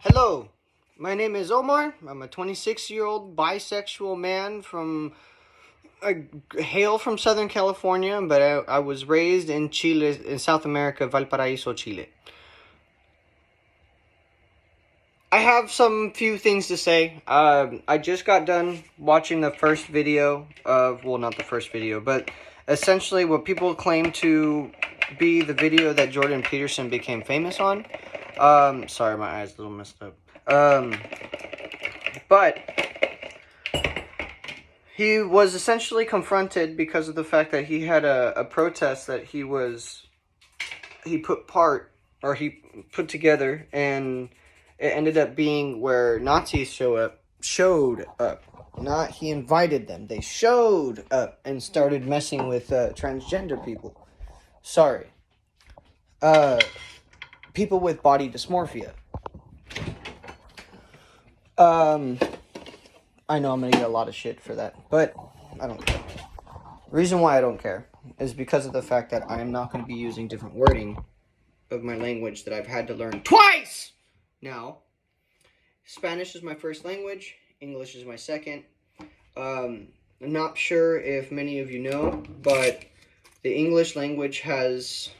Hello, my name is Omar. I'm a 26-year-old bisexual man I hail from Southern California, but I was raised in Chile, in South America, Valparaíso, Chile. I have some few things to say. I just got done watching the first video not the first video, but essentially what people claim to be the video that Jordan Peterson became famous on. Sorry, my eyes a little messed up. But he was essentially confronted because of the fact that he had a protest that he put together, and it ended up being where Nazis showed up. Not he invited them. They showed up and started messing with transgender people. Sorry. People with body dysmorphia. I know I'm going to get a lot of shit for that, but I don't care. The reason why I don't care is because of the fact that I am not going to be using different wording of my language that I've had to learn twice now. Spanish is my first language. English is my second. I'm not sure if many of you know, but the English language has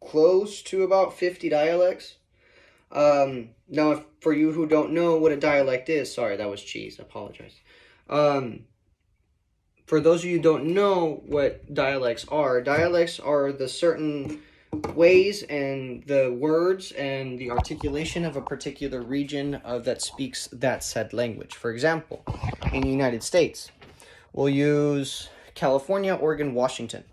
close to about 50 dialects. Now, for you who don't know what a dialect is, sorry, that was cheese, I apologize. For those of you who don't know what dialects are the certain ways and the words and the articulation of a particular region that speaks that said language. For example, in the United States, we'll use California, Oregon, Washington.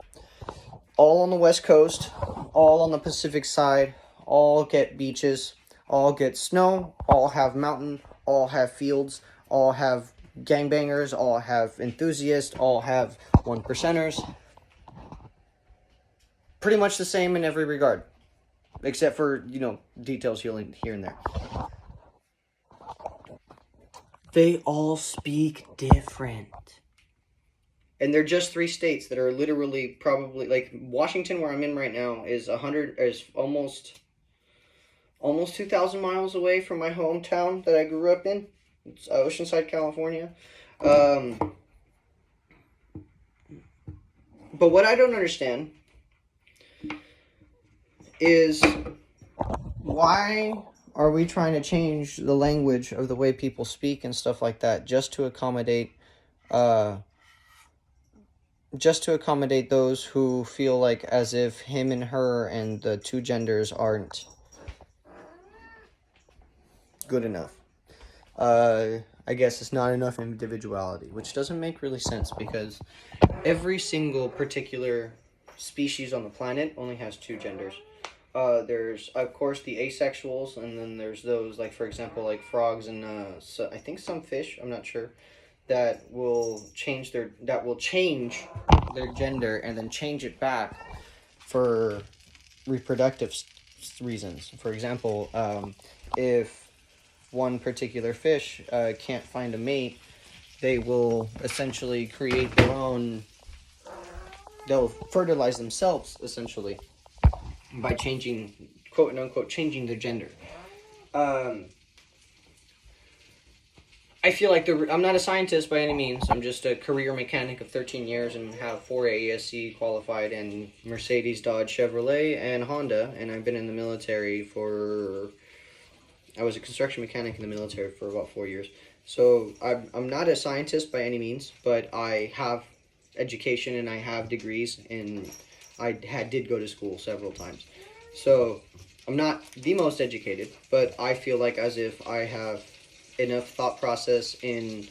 All on the West Coast, all on the Pacific side, all get beaches, all get snow, all have mountain, all have fields, all have gangbangers, all have enthusiasts, all have 1%ers. Pretty much the same in every regard, except for, details here and there. They all speak different. And they're just 3 states that are literally probably, like, Washington, where I'm in right now, is almost 2,000 miles away from my hometown that I grew up in. It's Oceanside, California. But what I don't understand is, why are we trying to change the language of the way people speak and stuff like that just to accommodate those who feel like as if him and her and the two genders aren't good enough. I guess it's not enough individuality, which doesn't make really sense because every single particular species on the planet only has 2 genders. There's, of course, the asexuals, and then there's those, like, for example, like frogs and I think some fish, I'm not sure, that will change their gender and then change it back for reproductive reasons. For example, if one particular fish can't find a mate, they will essentially create their own. They'll fertilize themselves essentially by changing, quote unquote, changing their gender. I feel like I'm not a scientist by any means. I'm just a career mechanic of 13 years and have 4 AESC qualified in Mercedes, Dodge, Chevrolet, and Honda. And I've been in the military I was a construction mechanic in the military for about 4 years. So I'm not a scientist by any means, but I have education and I have degrees, and I did go to school several times. So I'm not the most educated, but I feel like as if I have enough thought process in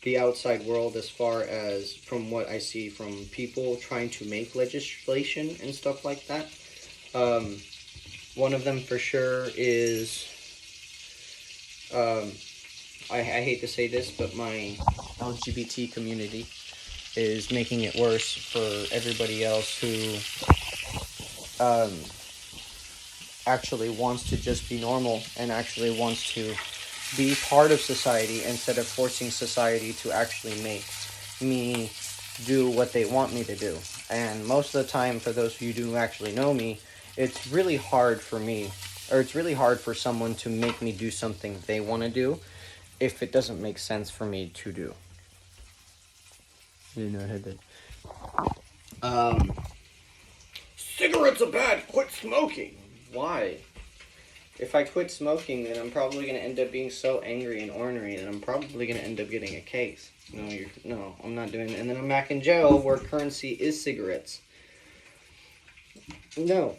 the outside world as far as from what I see from people trying to make legislation and stuff like that. One of them for sure is, I hate to say this, but my LGBT community is making it worse for everybody else who actually wants to just be normal and actually wants to be part of society instead of forcing society to actually make me do what they want me to do. And most of the time, for those of you who do actually know me, it's really hard for me or it's really hard for someone to make me do something they want to do if it doesn't make sense for me to do. You know, I heard that. Cigarettes are bad. Quit smoking. Why? If I quit smoking, then I'm probably going to end up being so angry and ornery that I'm probably going to end up getting a case. No, I'm not doing that. And then I'm back in jail where currency is cigarettes. No.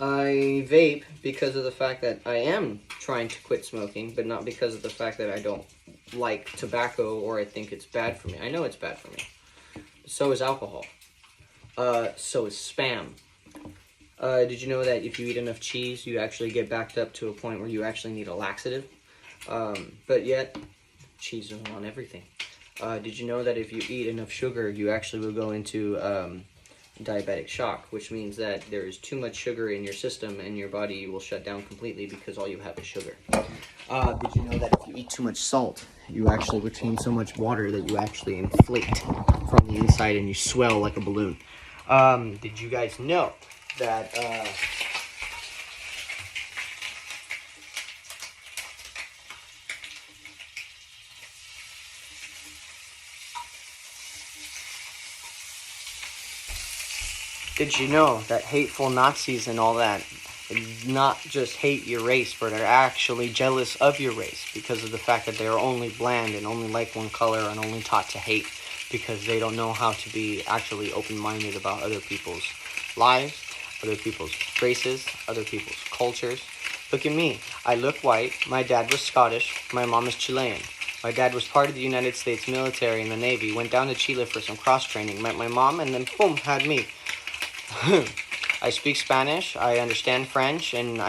I vape because of the fact that I am trying to quit smoking, but not because of the fact that I don't like tobacco or I think it's bad for me. I know it's bad for me. So is alcohol. So is Spam. Did you know that if you eat enough cheese, you actually get backed up to a point where you actually need a laxative? But yet, cheese is on everything. Did you know that if you eat enough sugar, you actually will go into diabetic shock, which means that there is too much sugar in your system and your body will shut down completely because all you have is sugar. Did you know that if you eat too much salt, you actually retain so much water that you actually inflate from the inside and you swell like a balloon? Did you guys know that did you know that hateful Nazis and all that not just hate your race, but are actually jealous of your race because of the fact that they are only bland and only like one color and only taught to hate because they don't know how to be actually open-minded about other people's lives, other people's races, other people's cultures. Look at me. I look white. My dad was Scottish. My mom is Chilean. My dad was part of the United States military in the Navy, went down to Chile for some cross-training, met my mom, and then boom, had me. I speak Spanish, I understand French, and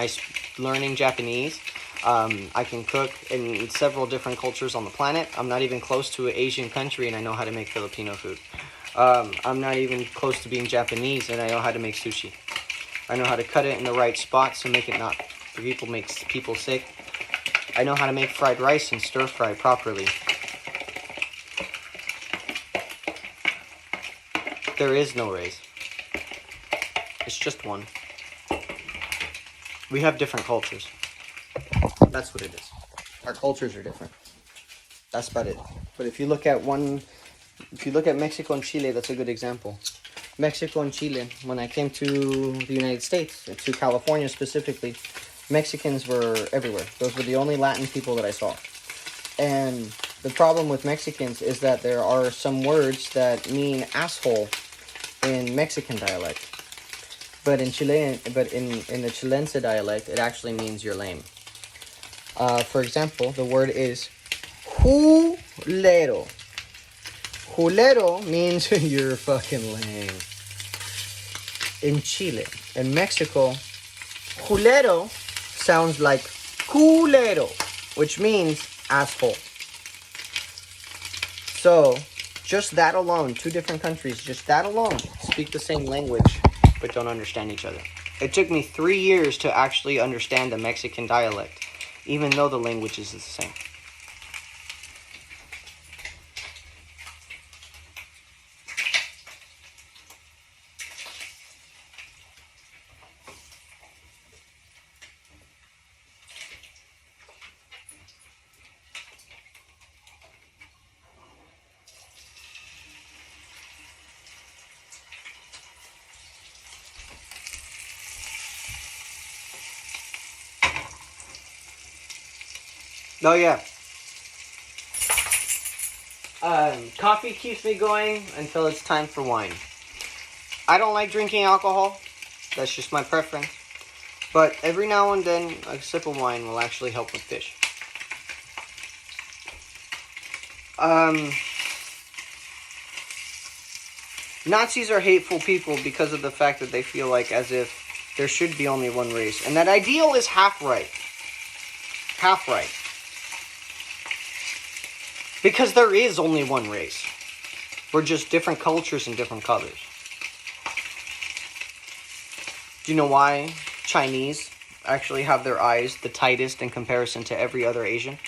learning Japanese. I can cook in several different cultures on the planet. I'm not even close to an Asian country, and I know how to make Filipino food. I'm not even close to being Japanese, and I know how to make sushi. I know how to cut it in the right spots to make it not make people sick. I know how to make fried rice and stir fry properly. There is no race. It's just one. We have different cultures. That's what it is. Our cultures are different. That's about it. But if you look at Mexico and Chile, that's a good example. Mexico and Chile, when I came to the United States, to California specifically, Mexicans were everywhere. Those were the only Latin people that I saw. And the problem with Mexicans is that there are some words that mean asshole in Mexican dialect. But in Chilean, in the Chilense dialect, it actually means you're lame. For example, the word is julero. Julero means you're fucking lame. In Chile, in Mexico, julero sounds like culero, which means asshole. So, just that alone, two different countries, just that alone, speak the same language, but don't understand each other. It took me 3 years to actually understand the Mexican dialect, even though the language is the same. Oh yeah. Coffee keeps me going until it's time for wine. I don't like drinking alcohol. That's just my preference. But every now and then, a sip of wine will actually help with fish. Nazis are hateful people because of the fact that they feel like as if there should be only one race. And that ideal is half right. Half right. Because there is only one race. We're just different cultures and different colors. Do you know why Chinese actually have their eyes the tightest in comparison to every other Asian?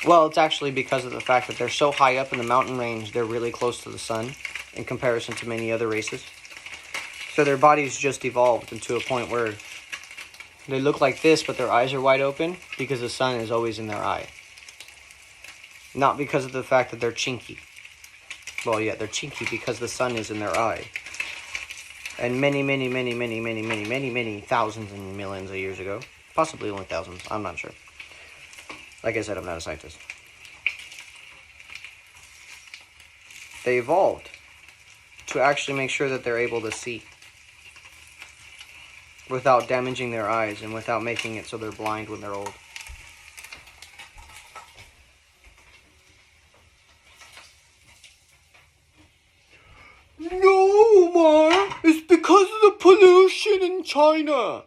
Well, it's actually because of the fact that they're so high up in the mountain range, they're really close to the sun. in comparison to many other races. So their bodies just evolved into a point where they look like this, but their eyes are wide open because the sun is always in their eye. Not because of the fact that they're chinky. Well, yeah, they're chinky because the sun is in their eye. And many thousands and millions of years ago, possibly only thousands, I'm not sure. Like I said, I'm not a scientist. They evolved to actually make sure that they're able to see without damaging their eyes and without making it so they're blind when they're old. No, Omar, it's because of the pollution in China.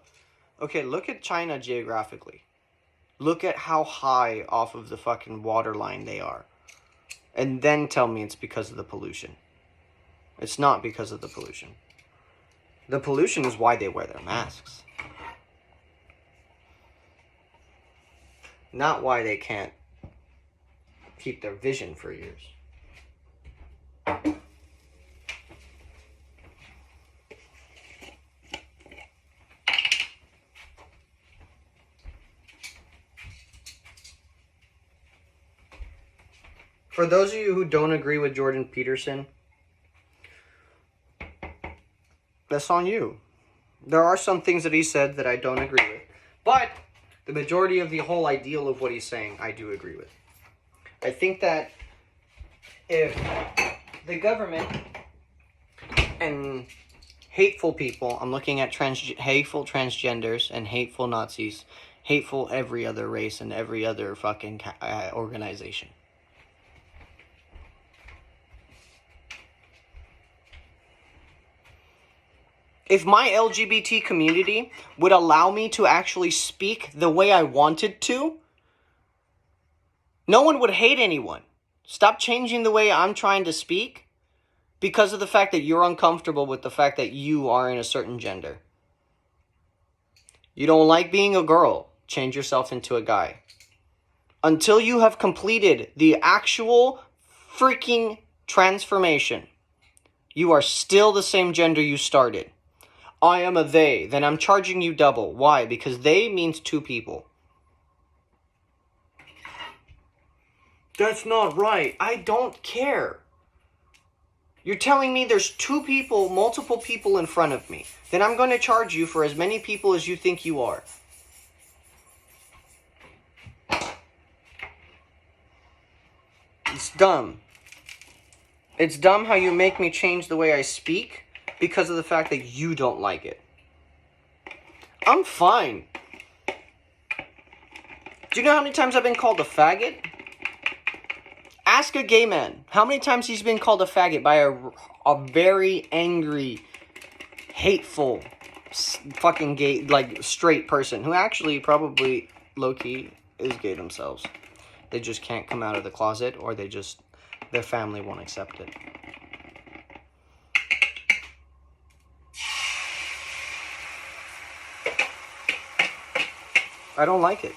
Okay, look at China geographically. Look at how high off of the fucking waterline they are. And then tell me it's because of the pollution. It's not because of the pollution. The pollution is why they wear their masks. Not why they can't keep their vision for years. For those of you who don't agree with Jordan Peterson, that's on you. There are some things that he said that I don't agree with. But the majority of the whole ideal of what he's saying, I do agree with. I think that if the government and hateful people, I'm looking at hateful transgenders and hateful Nazis, hateful every other race and every other fucking organization. If my LGBT community would allow me to actually speak the way I wanted to, no one would hate anyone. Stop changing the way I'm trying to speak because of the fact that you're uncomfortable with the fact that you are in a certain gender. You don't like being a girl, change yourself into a guy. Until you have completed the actual freaking transformation, you are still the same gender you started. I am a they, then I'm charging you double. Why? Because they means two people. That's not right. I don't care. You're telling me there's two people, multiple people in front of me. Then I'm going to charge you for as many people as you think you are. It's dumb. It's dumb how you make me change the way I speak because of the fact that you don't like it. I'm fine. Do you know how many times I've been called a faggot? Ask a gay man how many times he's been called a faggot by a very angry, hateful, fucking gay, like straight person who actually probably low-key is gay themselves. They just can't come out of the closet, or their family won't accept it. I don't like it.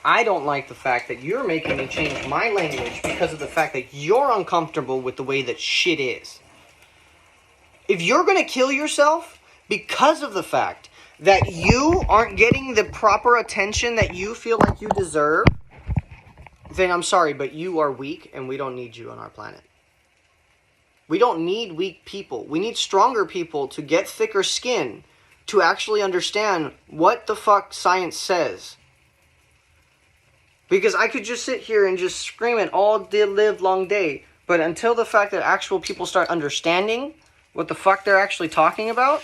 I don't like the fact that you're making me change my language because of the fact that you're uncomfortable with the way that shit is. If you're going to kill yourself because of the fact that you aren't getting the proper attention that you feel like you deserve, then I'm sorry, but you are weak and we don't need you on our planet. We don't need weak people. We need stronger people to get thicker skin to actually understand what the fuck science says. Because I could just sit here and just scream it all day, live long day. But until the fact that actual people start understanding what the fuck they're actually talking about,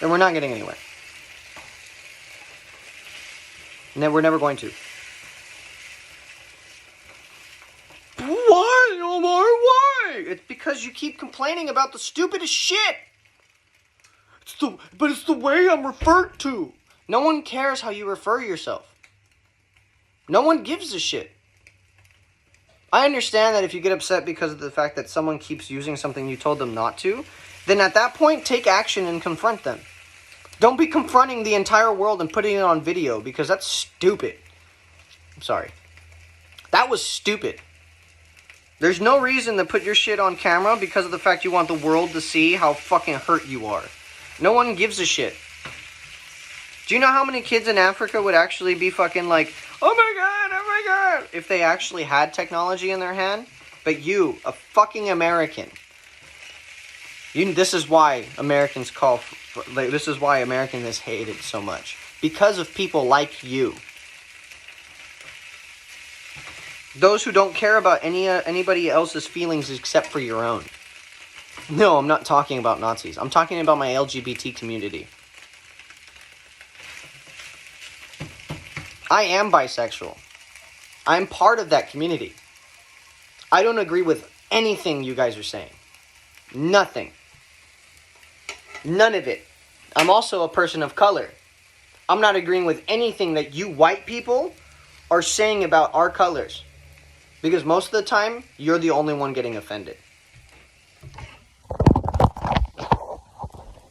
then we're not getting anywhere. And then we're never going to. Why, Omar? Why? It's because you keep complaining about the stupidest shit. But it's the way I'm referred to. No one cares how you refer yourself. No one gives a shit. I understand that if you get upset because of the fact that someone keeps using something you told them not to, then at that point, take action and confront them. Don't be confronting the entire world and putting it on video, because that's stupid. I'm sorry. That was stupid. There's no reason to put your shit on camera because of the fact you want the world to see how fucking hurt you are. No one gives a shit. Do you know how many kids in Africa would actually be fucking like, oh my god, if they actually had technology in their hand? But you, a fucking American, this is why Americans this is why Americans is hated so much. Because of people like you. Those who don't care about anybody else's feelings except for your own. No, I'm not talking about Nazis. I'm talking about my LGBT community. I am bisexual. I'm part of that community. I don't agree with anything you guys are saying. Nothing. None of it. I'm also a person of color. I'm not agreeing with anything that you white people are saying about our colors. Because most of the time, you're the only one getting offended.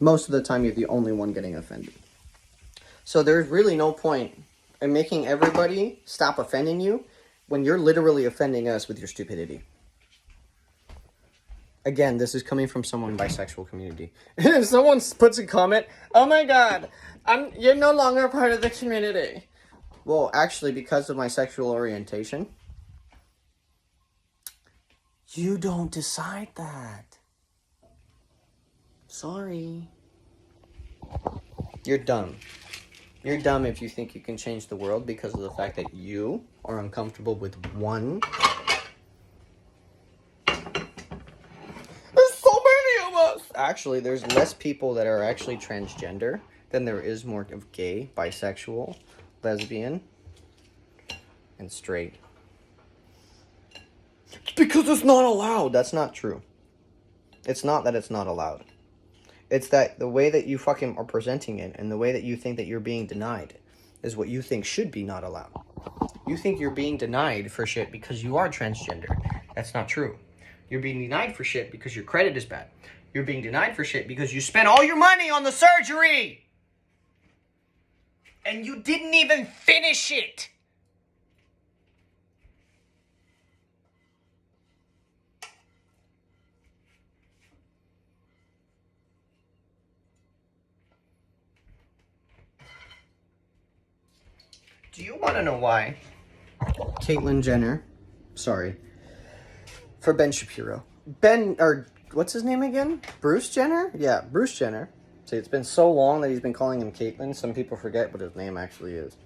Most of the time, you're the only one getting offended. So there's really no point in making everybody stop offending you when you're literally offending us with your stupidity. Again, this is coming from someone bisexual community. If someone puts a comment, oh my god, you're no longer part of the community. Well, actually, because of my sexual orientation, you don't decide that. Sorry. You're dumb. You're dumb if you think you can change the world because of the fact that you are uncomfortable with one. There's so many of us! Actually, there's less people that are actually transgender than there is more of gay, bisexual, lesbian, and straight. Because it's not allowed. That's not true. It's not that it's not allowed. It's that the way that you fucking are presenting it and the way that you think that you're being denied is what you think should be not allowed. You think you're being denied for shit because you are transgender. That's not true. You're being denied for shit because your credit is bad. You're being denied for shit because you spent all your money on the surgery. And you didn't even finish it. Do you want to know why Caitlyn Jenner, for Ben Shapiro. What's his name again? Bruce Jenner? Yeah, Bruce Jenner. See, it's been so long that he's been calling him Caitlyn, some people forget what his name actually is.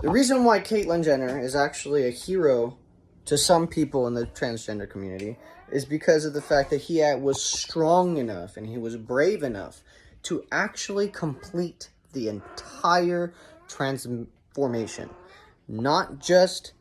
The reason why Caitlyn Jenner is actually a hero to some people in the transgender community is because of the fact that he was strong enough and he was brave enough to actually complete the entire transformation. Not just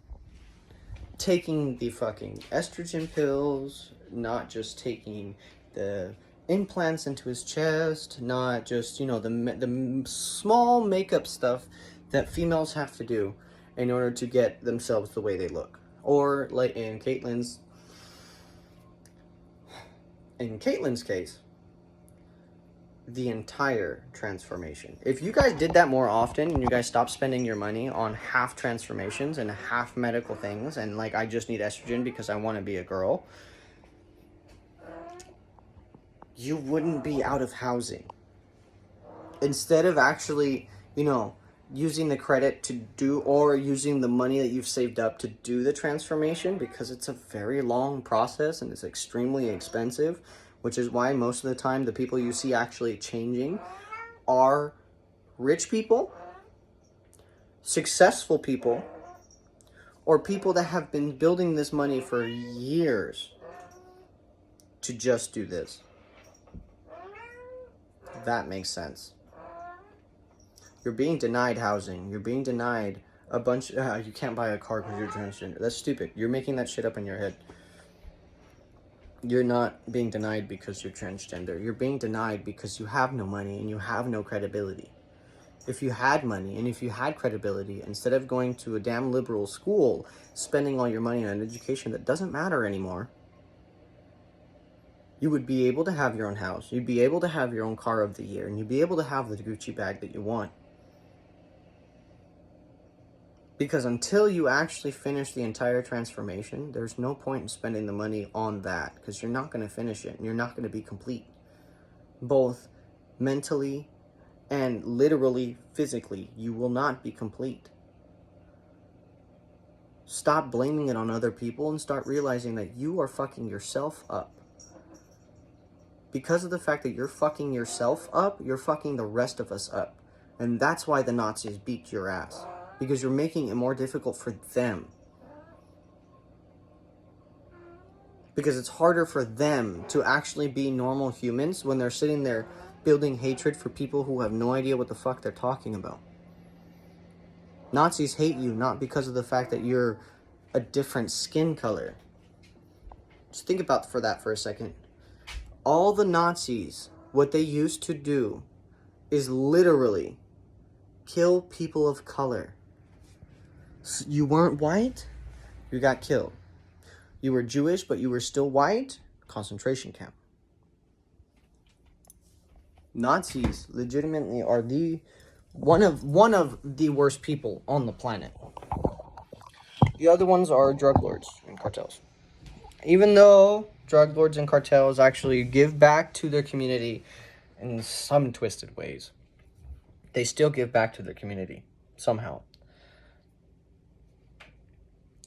taking the fucking estrogen pills, not just taking the implants into his chest, not just, the small makeup stuff that females have to do in order to get themselves the way they look. Or, like in Caitlyn's case, the entire transformation. If you guys did that more often and you guys stopped spending your money on half transformations and half medical things and like, I just need estrogen because I want to be a girl, you wouldn't be out of housing. Instead of actually, using the credit to do, or using the money that you've saved up to do the transformation, because it's a very long process and it's extremely expensive, which is why most of the time the people you see actually changing are rich people, successful people, or people that have been building this money for years to just do this. That makes sense. You're being denied housing. You're being denied a bunch. You can't buy a car because you're transgender. That's stupid. You're making that shit up in your head. You're not being denied because you're transgender. You're being denied because you have no money and you have no credibility. If you had money and if you had credibility, instead of going to a damn liberal school, spending all your money on an education that doesn't matter anymore, you would be able to have your own house. You'd be able to have your own car of the year, and you'd be able to have the Gucci bag that you want. Because until you actually finish the entire transformation, there's no point in spending the money on that, because you're not going to finish it and you're not going to be complete. Both mentally and literally, physically, you will not be complete. Stop blaming it on other people and start realizing that you are fucking yourself up. Because of the fact that you're fucking yourself up, you're fucking the rest of us up. And that's why the Nazis beat your ass. Because you're making it more difficult for them. Because it's harder for them to actually be normal humans when they're sitting there building hatred for people who have no idea what the fuck they're talking about. Nazis hate you not because of the fact that you're a different skin color. Just think about that for a second. All the Nazis, what they used to do is literally kill people of color. You weren't white, you got killed. You were Jewish, but you were still white, concentration camp. Nazis legitimately are one of the worst people on the planet. The other ones are drug lords and cartels. Even though drug lords and cartels actually give back to their community in some twisted ways, they still give back to their community somehow.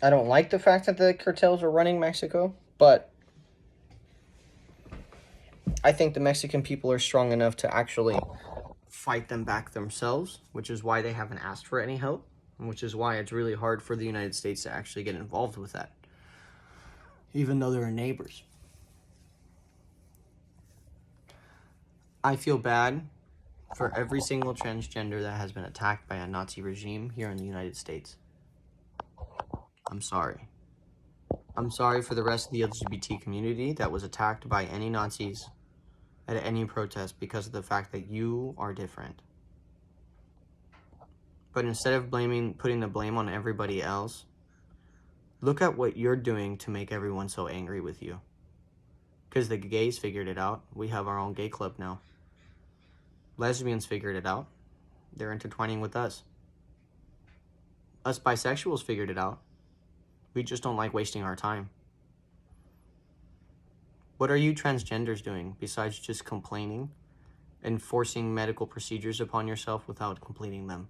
I don't like the fact that the cartels are running Mexico, but I think the Mexican people are strong enough to actually fight them back themselves, which is why they haven't asked for any help, which is why it's really hard for the United States to actually get involved with that, even though they're neighbors. I feel bad for every single transgender that has been attacked by a Nazi regime here in the United States. I'm sorry. I'm sorry for the rest of the LGBT community that was attacked by any Nazis at any protest because of the fact that you are different. But instead of putting the blame on everybody else, look at what you're doing to make everyone so angry with you. Because the gays figured it out. We have our own gay club now. Lesbians figured it out. They're intertwining with us. Us bisexuals figured it out. We just don't like wasting our time. What are you transgenders doing besides just complaining and forcing medical procedures upon yourself without completing them?